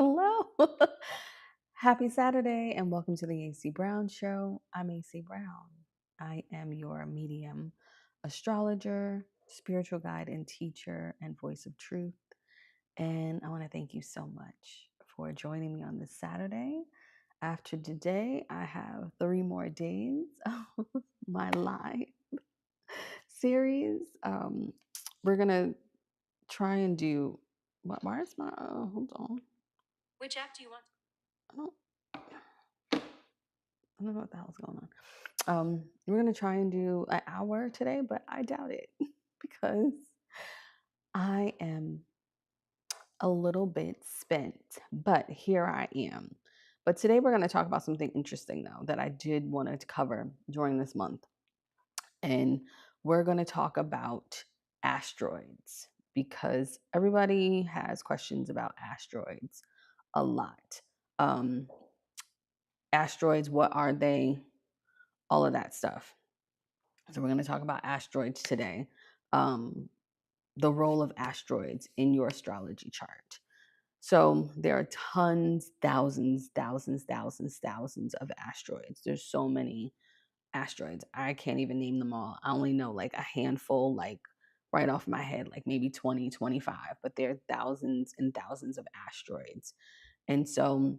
Hello. Happy Saturday and welcome to the AC Brown Show. I'm AC Brown. I am your medium, astrologer, spiritual guide, and teacher, and voice of truth. And I want to thank you so much for joining me on this Saturday. After today, I have 3 more days of my live series. We're going to try and do. Why is my. Hold on. Which app do you want? I don't I don't know what the hell's going on. We're gonna try and do an hour today, but I doubt it because I am a little bit spent. But here I am. But today we're gonna talk about something interesting though that I did want to cover during this month, and we're gonna talk about asteroids because everybody has questions about asteroids a lot. Um, Asteroids, what are they? All of that stuff. So we're going to talk about asteroids today. Um, the role of asteroids in your astrology chart. So there are thousands of asteroids. There's so many asteroids. I can't even name them all. I only know like a handful, like right off my head, like maybe 20, 25, but there are thousands and thousands of asteroids. And so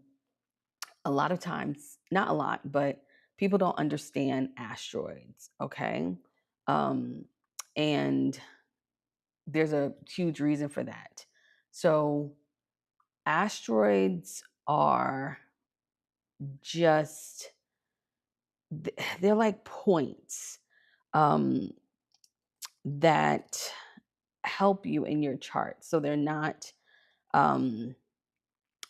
a lot of times, not a lot, but people don't understand asteroids, okay? Um, and there's a huge reason for that. So, asteroids are just, they're like points um, that help you in your chart. So, they're not um,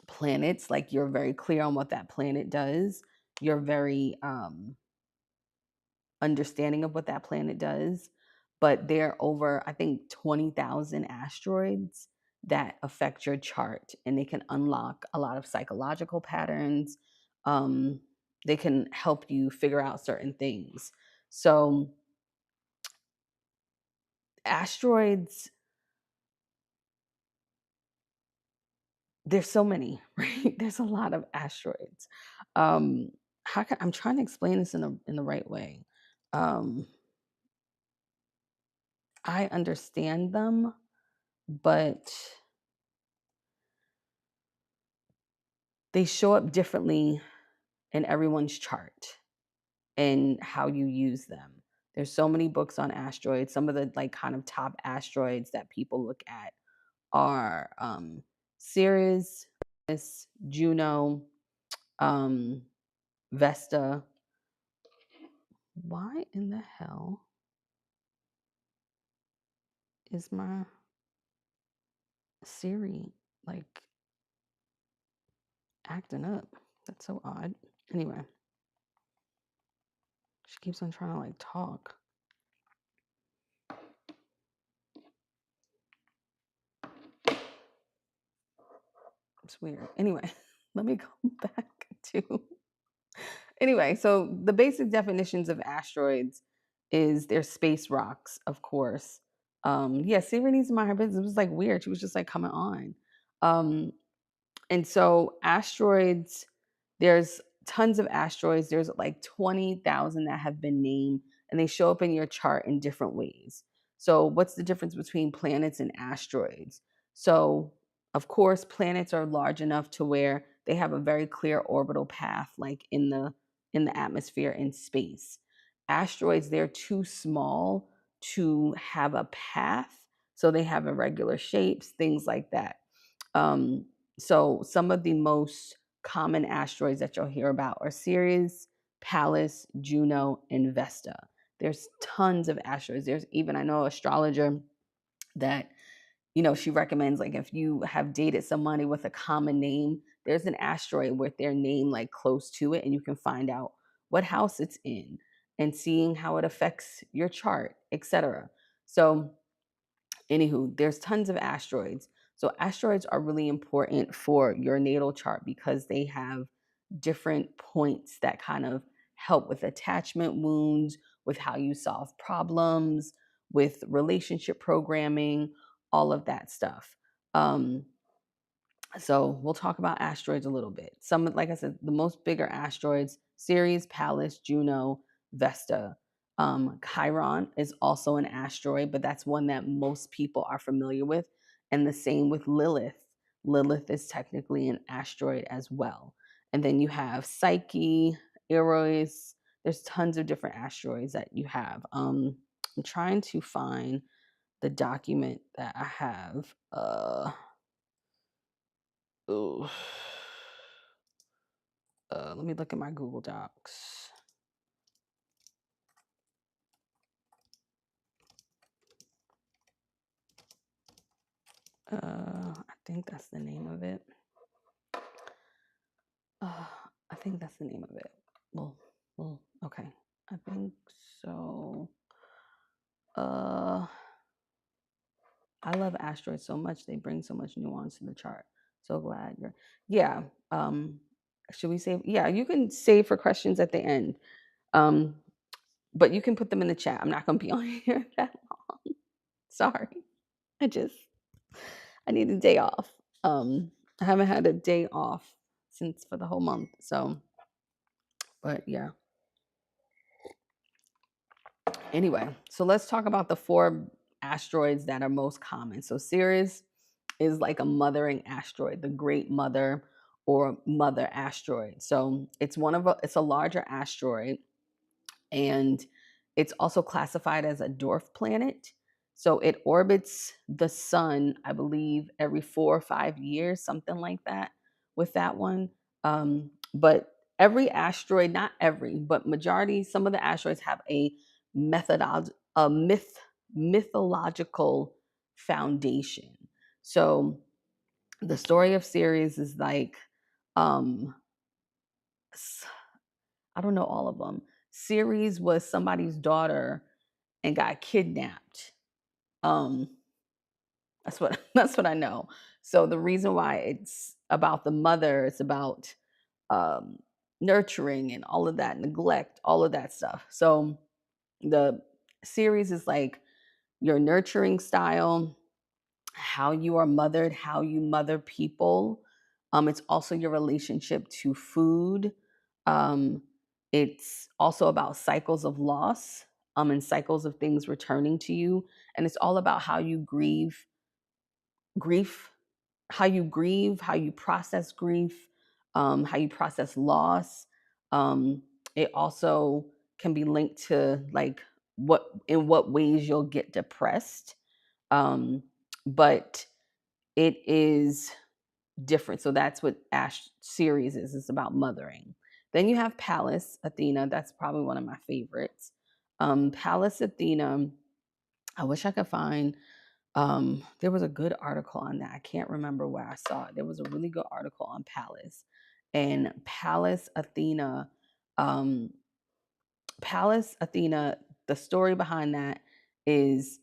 planets, like you're very clear on what that planet does. You're very understanding of what that planet does, but there are over, I think, 20,000 asteroids that affect your chart, and they can unlock a lot of psychological patterns. Um, they can help you figure out certain things. So, asteroids, there's so many, right? There's a lot of asteroids. Um, I'm trying to explain this in the right way. Um, I understand them, but they show up differently in everyone's chart and how you use them. There's so many books on asteroids. Some of the like kind of top asteroids that people look at are Ceres, Juno, um, Vesta. Why in the hell is my Siri like acting up? That's so odd. Anyway, she keeps on trying to like talk. It's weird. Anyway, let me go back to. Anyway, so the basic definitions of asteroids is they're space rocks, of course. Yeah, Siri needs my business. It was like weird. She was just like coming on. Um, and so asteroids, there's tons of asteroids. There's like 20,000 that have been named, and they show up in your chart in different ways. So, what's the difference between planets and asteroids? So, of course, planets are large enough to where they have a very clear orbital path, like in the atmosphere in space. Asteroids, they're too small to have a path, so they have irregular shapes, things like that. Um, so some of the most common asteroids that you'll hear about are Ceres, Pallas, Juno, and Vesta. There's tons of asteroids. There's even, I know, an astrologer that, you know, she recommends like if you have dated somebody with a common name, there's an asteroid with their name like close to it, and you can find out what house it's in and seeing how it affects your chart, etc. So anywho, there's tons of asteroids. So asteroids are really important for your natal chart because they have different points that kind of help with attachment wounds, with how you solve problems, with relationship programming, all of that stuff. Um, So we'll talk about asteroids a little bit. Some, like I said, the most bigger asteroids: Ceres, Pallas, Juno, Vesta. Chiron is also an asteroid, but that's one that most people are familiar with. And the same with Lilith. Lilith is technically an asteroid as well. And then you have Psyche, Eros. There's tons of different asteroids that you have. I'm trying to find the document that I have. Oh, let me look at my Google Docs. I think that's the name of it. I think that's the name of it. Well, okay. I think so. I love asteroids so much. They bring so much nuance to the chart. So glad you're. Yeah. Should we save? Yeah, you can save for questions at the end. Um, but you can put them in the chat. I'm not going to be on here that long. Sorry. I just I need a day off. I haven't had a day off since for the whole month. So, but yeah. Anyway, so let's talk about the 4 asteroids that are most common. So Ceres is like a mothering asteroid, the great mother or mother asteroid. So it's a larger asteroid, and it's also classified as a dwarf planet. So it orbits the sun, I believe, every 4 or 5 years, something like that, with that one. But every asteroid, not every, but majority, some of the asteroids have a a mythological foundation. So the story of Ceres is like, um, I don't know all of them. Ceres was somebody's daughter and got kidnapped. Um, that's what I know. So the reason why it's about the mother, it's about um, nurturing and all of that, neglect, all of that stuff. So the series is like your nurturing style, how you are mothered, how you mother people. It's also your relationship to food. Um, it's also about cycles of loss, and cycles of things returning to you. And it's all about how you grief, how you process grief, how you process loss. It also can be linked to like in what ways you'll get depressed. But it is different. So that's what Ash series is. It's about mothering. Then you have Pallas Athena. That's probably one of my favorites. Pallas Athena. I wish I could find. There was a good article on that. I can't remember where I saw it. There was a really good article on Pallas, and Pallas Athena. Um, Pallas Athena. The story behind that is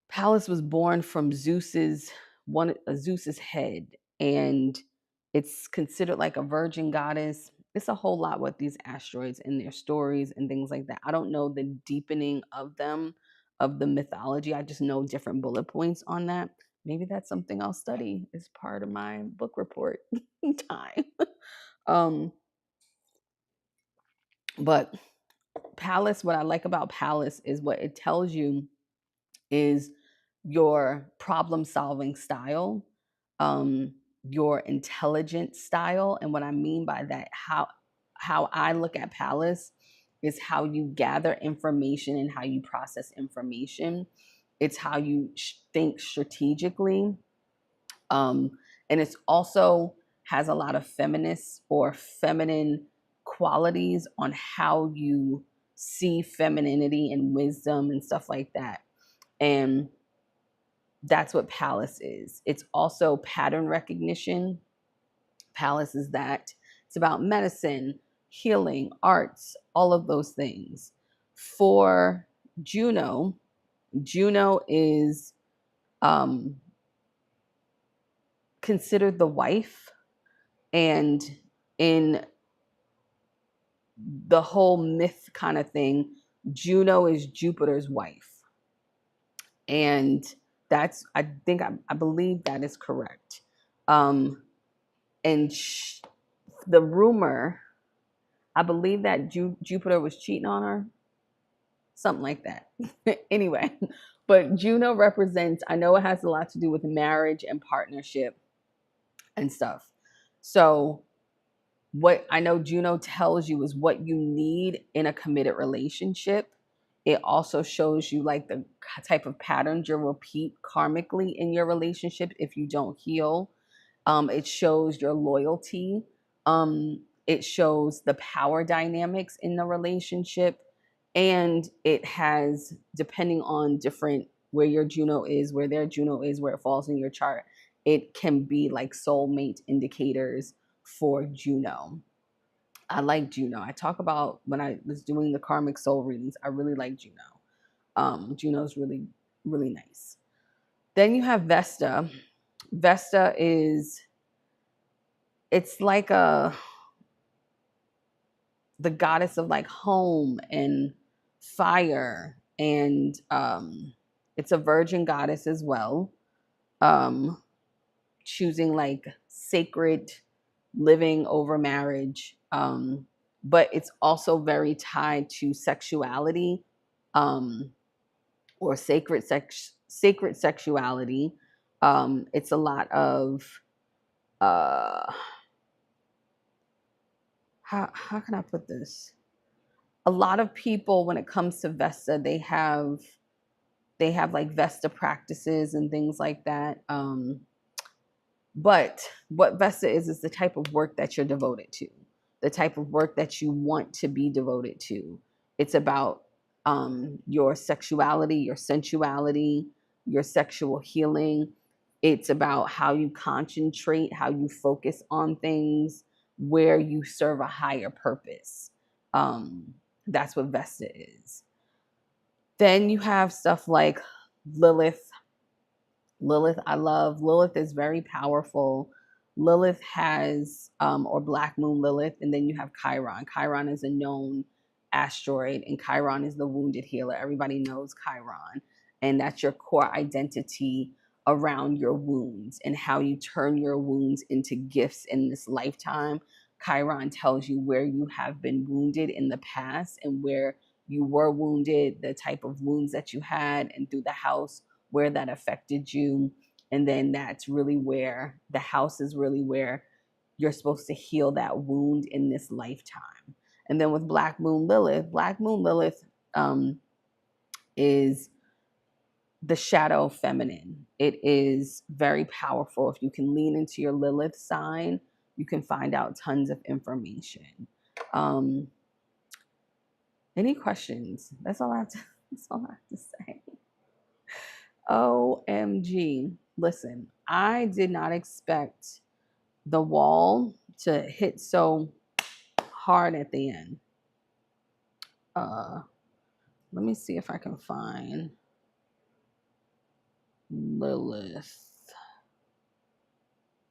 Pallas was born from Zeus's head, and it's considered like a virgin goddess. It's a whole lot with these asteroids and their stories and things like that. I don't know the deepening of them, of the mythology. I just know different bullet points on that. Maybe that's something I'll study as part of my book report time. um, but Pallas, what I like about Pallas is what it tells you is your problem solving style, um, your intelligent style. And what I mean by that, how I look at Palace is how you gather information and how you process information. It's how you think strategically. And it's also has a lot of feminist or feminine qualities on how you see femininity and wisdom and stuff like that. And that's what Palace is. It's also pattern recognition. Palace is that. It's about medicine, healing, arts, all of those things. For Juno, Juno is um, considered the wife, and in the whole myth kind of thing, Juno is Jupiter's wife. And I believe that is correct. Um, and the rumor, I believe that Jupiter was cheating on her, something like that. Anyway, but Juno represents, I know it has a lot to do with marriage and partnership and stuff. So, what I know Juno tells you is what you need in a committed relationship. It also shows you like the type of patterns you'll repeat karmically in your relationship if you don't heal. It shows your loyalty. It shows the power dynamics in the relationship. And it has, depending on different where your Juno is, where their Juno is, where it falls in your chart, it can be like soulmate indicators for Juno. I like Juno. I talk about when I was doing the karmic soul readings, I really like Juno. Juno's really, really nice. Then you have Vesta. Vesta is, it's like the goddess of like home and fire, and it's a virgin goddess as well. Um, choosing like sacred living over marriage. But it's also very tied to sexuality, um, or sacred sexuality. It's a lot of uh, how can I put this? A lot of people, when it comes to Vesta, they have like Vesta practices and things like that. But what Vesta is the type of work that you're devoted to, the type of work that you want to be devoted to. It's about your sexuality, your sensuality, your sexual healing. It's about how you concentrate, how you focus on things, where you serve a higher purpose. Um, that's what Vesta is. Then you have stuff like Lilith. Lilith, I love. Lilith is very powerful. Lilith has, or Black Moon Lilith, and then you have Chiron. Chiron is a known asteroid, and Chiron is the wounded healer. Everybody knows Chiron, and that's your core identity around your wounds and how you turn your wounds into gifts in this lifetime. Chiron tells you where you have been wounded in the past and where you were wounded, the type of wounds that you had, and through the house where that affected you. And then that's really where the house is really where you're supposed to heal that wound in this lifetime. And then with Black Moon Lilith is the shadow feminine. It is very powerful. If you can lean into your Lilith sign, you can find out tons of information. Um, any questions? That's all I have to. That's all I have to say. OMG. Listen, I did not expect the wall to hit so hard at the end. Uh, Let me see if I can find Lilith.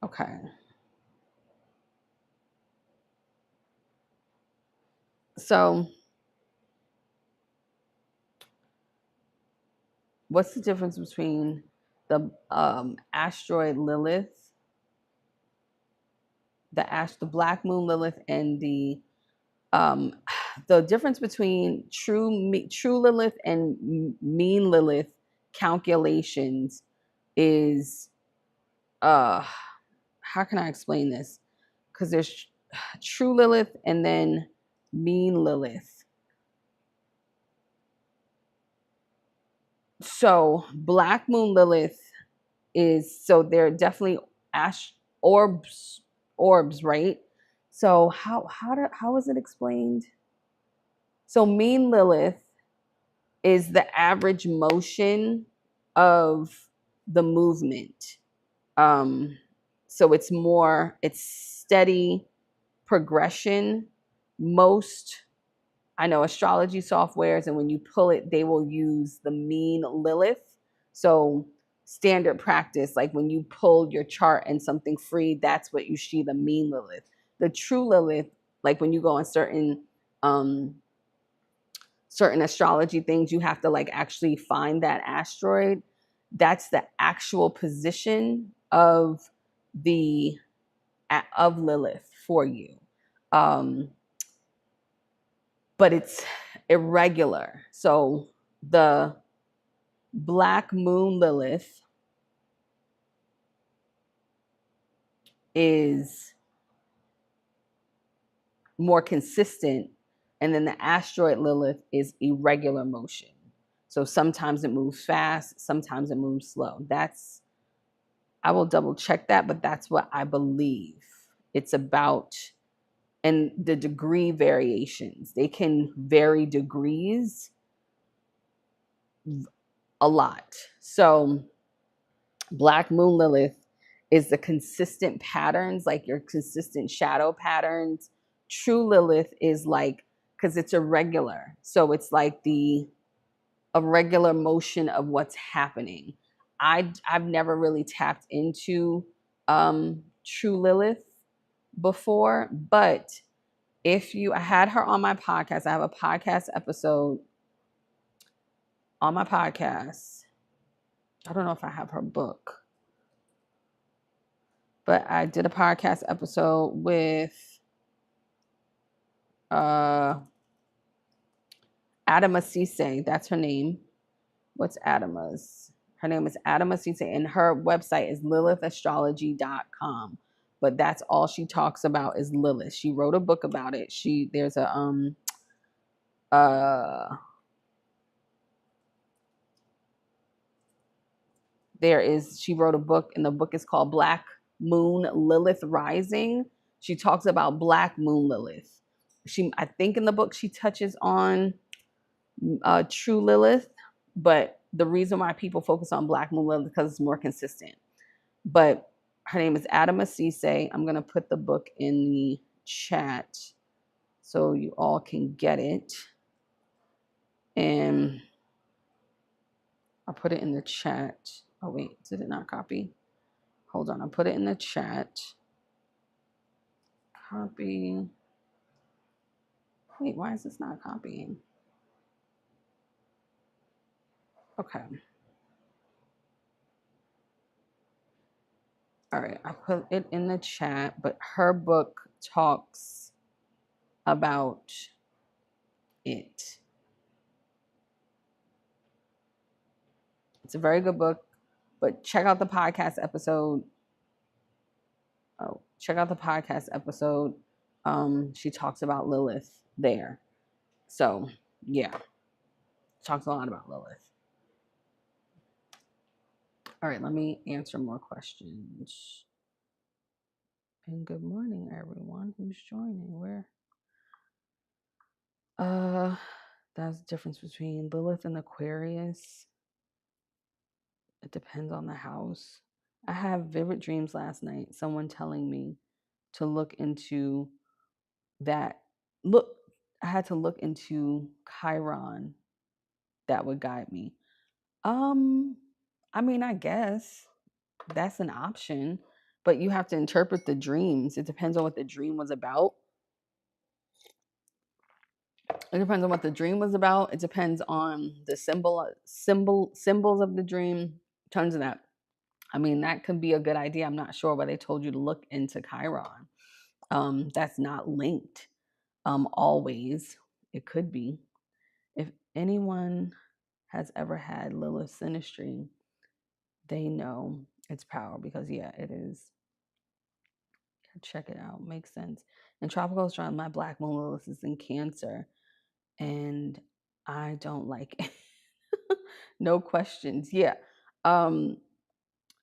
Okay. So, what's the difference between the asteroid Lilith, the Black Moon Lilith, and um, the difference between true Lilith and mean Lilith calculations is how can I explain this? Because there's true Lilith and then mean Lilith. So Black Moon Lilith is, so they're definitely ash orbs, right? So how is it explained? So mean Lilith is the average motion of the movement. Um, so it's steady progression. Most, I know, astrology softwares, and when you pull it, they will use the mean Lilith. So standard practice, like when you pull your chart and something free, that's what you see, the mean Lilith. The true Lilith, like when you go on um, certain astrology things, you have to like actually find that asteroid. That's the actual position of the of Lilith for you. But it's irregular. So the black moon Lilith is more consistent, and then the asteroid Lilith is irregular motion. So sometimes it moves fast, sometimes it moves slow. I will double check that, but that's what I believe it's about. And the degree variations, they can vary degrees a lot. So black moon Lilith is the consistent patterns, like your consistent shadow patterns. True Lilith is like, because it's irregular. So it's like the irregular motion of what's happening. I've never really tapped into True Lilith before, but I had her on my podcast. I have a podcast episode on my podcast. I don't know if I have her book, but I did a podcast episode with Adama Cisse. That's her name. What's Adama's? Her name is Adama Cisse, and her website is lilithastrology.com. But that's all she talks about is Lilith. She wrote a book about it. There's a she wrote a book, and the book is called Black Moon Lilith Rising. She talks about Black Moon Lilith. I think in the book she touches on True Lilith, but the reason why people focus on Black Moon Lilith is because it's more consistent. But her name is Adama Cisse. I'm gonna put the book in the chat so you all can get it, and I'll put it in the chat. Oh wait, did it not copy? Hold on, I'll put it in the chat. Copy. Wait, why is this not copying? Okay. All right, I put it in the chat, but her book talks about it. It's a very good book, but check out the podcast episode. Oh, check out the podcast episode. She talks about Lilith there. So, yeah, talks a lot about Lilith. All right, let me answer more questions. And good morning, everyone who's joining. That's the difference between Lilith and Aquarius. It depends on the house. I have vivid dreams last night. Someone telling me to look into that. I had to look into Chiron. That would guide me. I mean, I guess that's an option, but you have to interpret the dreams. It depends on what the dream was about. It depends on what the dream was about. It depends on the symbols of the dream. Tons of that. I mean, that could be a good idea. I'm not sure why they told you to look into Chiron. That's not linked. Always. It could be. If anyone has ever had Lilith synastry, they know its power because yeah, it is. Check it out. Makes sense. And tropical astrology, my black moon Lilith is in Cancer, and I don't like it. No questions. Yeah. I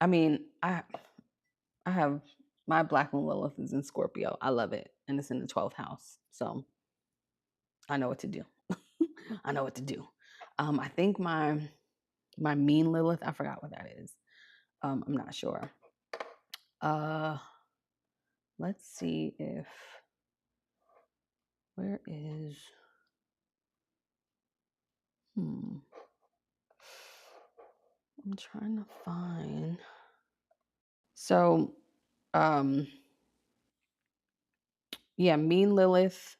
mean, I have my black moon Lilith is in Scorpio. I love it, and it's in the 12th house, so I know what to do. I know what to do. I think my mean Lilith, I forgot what that is. I'm not sure. Let's see if where is I'm trying to find. So yeah, mean Lilith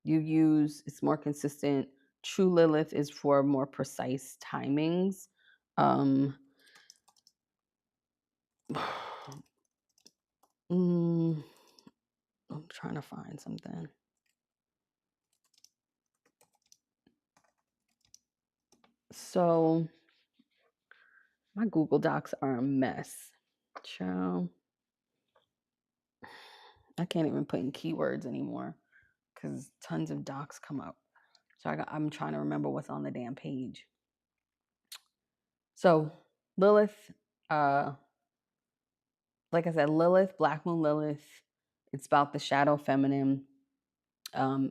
it's more consistent. True Lilith is for more precise timings. Mm, I'm trying to find something. So my Google Docs are a mess. Child, I can't even put in keywords anymore because tons of docs come up. So I'm trying to remember what's on the damn page. So Lilith, uh, like I said, Lilith, Black Moon Lilith, it's about the shadow feminine.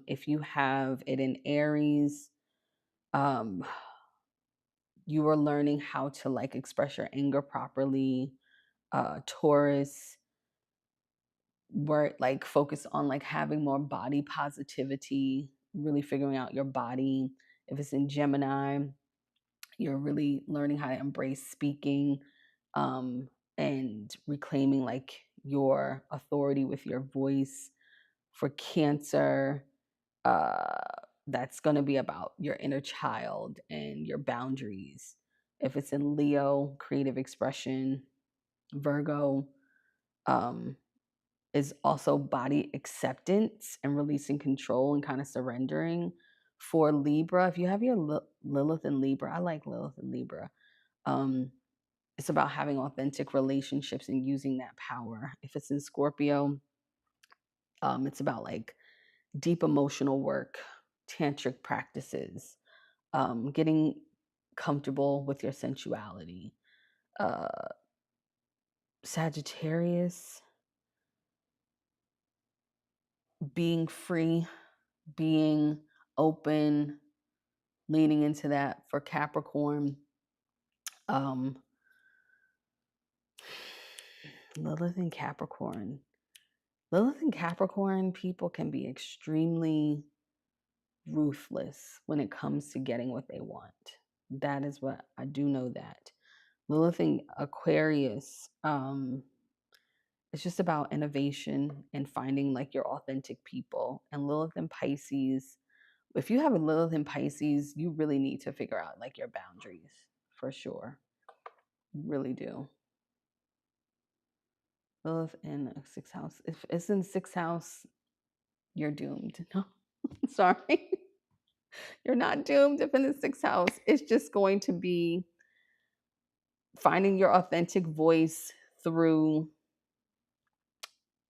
If you have it in Aries, um, you are learning how to like express your anger properly. Taurus, where like focus on like having more body positivity, really figuring out your body. If it's in Gemini, you're really learning how to embrace speaking, um, and reclaiming like your authority with your voice. For Cancer, uh, that's going to be about your inner child and your boundaries. If it's in Leo, creative expression. Virgo, um, is also body acceptance and releasing control and kind of surrendering. For Libra, if you have your Lilith and Libra, I like Lilith and Libra. Um, it's about having authentic relationships and using that power. If it's in Scorpio, it's about like deep emotional work, tantric practices, getting comfortable with your sensuality. Uh, Sagittarius, being free, being open, leaning into that. For Capricorn, um, Lilith and Capricorn. Lilith and Capricorn people can be extremely ruthless when it comes to getting what they want. That is what I do know that. Lilith and Aquarius, it's just about innovation and finding like your authentic people. And Lilith and Pisces, if you have a Lilith and Pisces, you really need to figure out like your boundaries for sure. Really do. Lilith in a sixth house. If it's in sixth house, you're doomed. No, sorry. You're not doomed if in the sixth house. It's just going to be finding your authentic voice through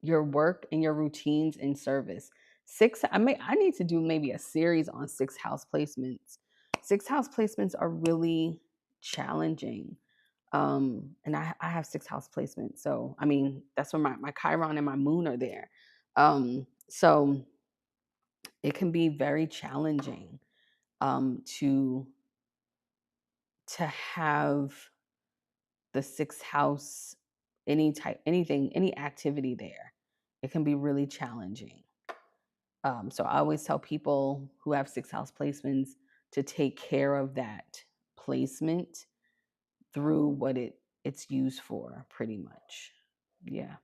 your work and your routines in service. I need to do maybe a series on sixth house placements. Sixth house placements are really challenging. And I have sixth house placement. So I mean that's where my Chiron and my moon are there. So it can be very challenging to have the sixth house, any activity there. It can be really challenging. So I always tell people who have sixth house placements to take care of that placement through what it's used for, pretty much. Yeah.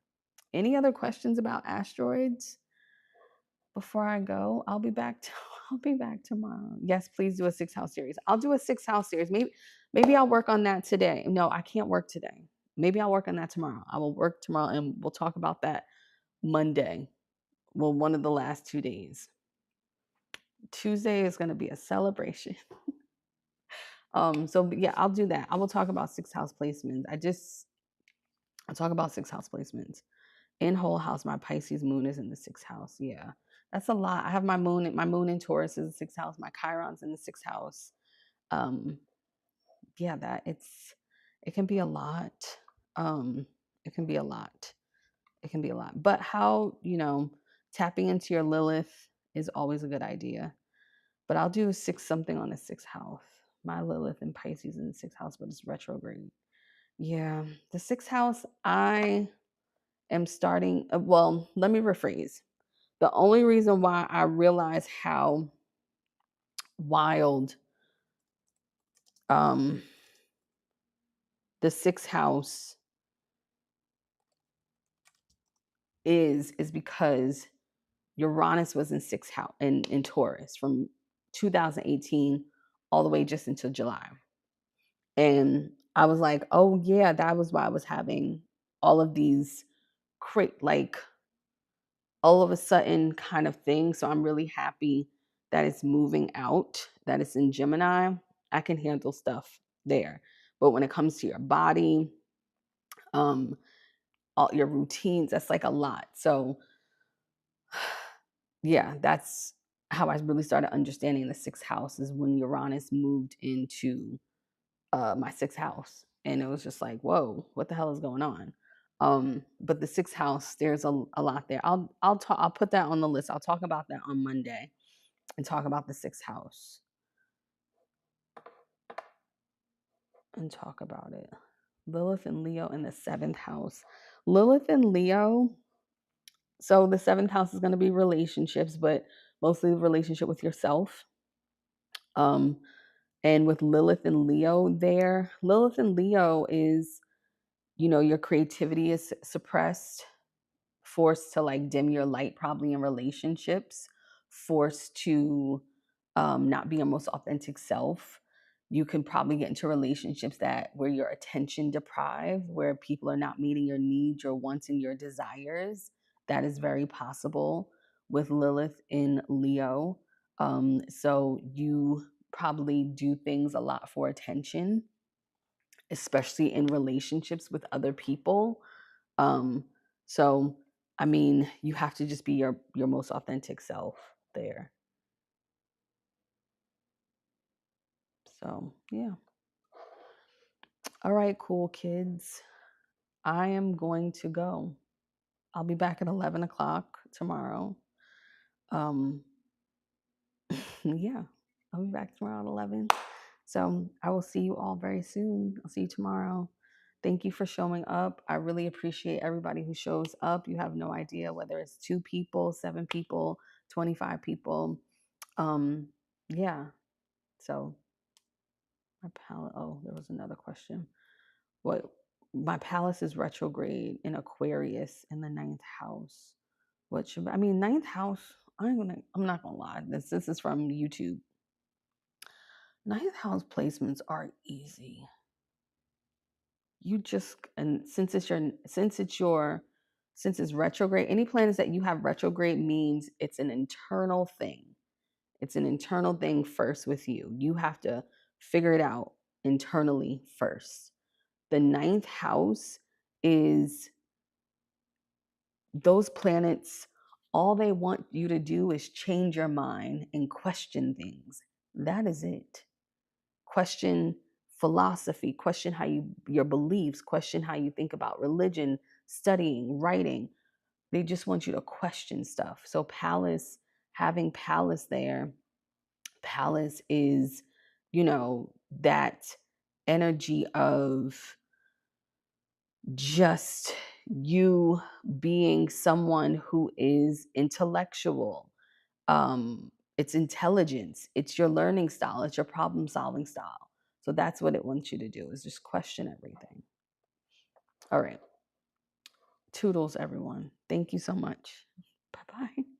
Any other questions about asteroids before I go? I'll be back. I'll be back tomorrow. Yes, please do a six house series. I'll do a six house series. Maybe I'll work on that today. No, I can't work today. Maybe I'll work on that tomorrow. I will work tomorrow, and we'll talk about that Monday. Well, one of the last 2 days. Tuesday is going to be a celebration. So yeah, I'll do that. I will talk about six house placements. I'll talk about six house placements. In whole house, my Pisces moon is in the sixth house. Yeah. That's a lot. I have my moon in Taurus is the sixth house. My Chiron's in the sixth house. Um, yeah, it can be a lot. It can be a lot. It can be a lot. But how, tapping into your Lilith is always a good idea. But I'll do something on the sixth house. My Lilith and Pisces in the sixth house, but it's retrograde. Yeah, the sixth house, I am starting. Well, let me rephrase. The only reason why I realize how wild um, the sixth house is because Uranus was in sixth house in Taurus from 2018 all the way just until July. And I was like, oh yeah, that was why I was having all of these like all of a sudden kind of thing. So I'm really happy that it's moving out, that it's in Gemini. I can handle stuff there. But when it comes to your body, um, all your routines, that's like a lot. So yeah, that's how I really started understanding the sixth house is when Uranus moved into my sixth house. And it was just like, whoa, what the hell is going on? But the sixth house, there's a lot there. I'll put that on the list. I'll talk about that on Monday and talk about the sixth house and talk about it. Lilith and Leo in the seventh house. Lilith and Leo. So the seventh house is going to be relationships, but mostly the relationship with yourself. Um, and with Lilith and Leo there, Lilith and Leo is, your creativity is suppressed, forced to like dim your light, probably in relationships, forced to not be your most authentic self. You can probably get into relationships that where you're attention deprived, where people are not meeting your needs, your wants, and your desires. That is very possible with Lilith in Leo. So you probably do things a lot for attention, especially in relationships with other people. Um, so I mean, you have to just be your most authentic self there. So yeah. All right, cool kids. I am going to go. I'll be back at 11 o'clock tomorrow. Um, yeah, I'll be back tomorrow at 11. So I will see you all very soon. I'll see you tomorrow. Thank you for showing up. I really appreciate everybody who shows up. You have no idea whether it's 2 people, 7 people, 25 people. Yeah. So my palace. Oh, there was another question. What my palace is retrograde in Aquarius in the ninth house. What should I mean? Ninth house. I'm not gonna lie. This is from YouTube. Ninth house placements are easy. You just and since it's retrograde, any planets that you have retrograde means it's an internal thing. It's an internal thing first with you. You have to figure it out internally first. The ninth house is those planets, all they want you to do is change your mind and question things. That is it. Question philosophy, question your beliefs, question how you think about religion, studying, writing. They just want you to question stuff. So having Palace there, Palace is, that energy of just you being someone who is intellectual. It's intelligence, it's your learning style, it's your problem solving style. So that's what it wants you to do, is just question everything. All right. Toodles, everyone. Thank you so much. Bye bye.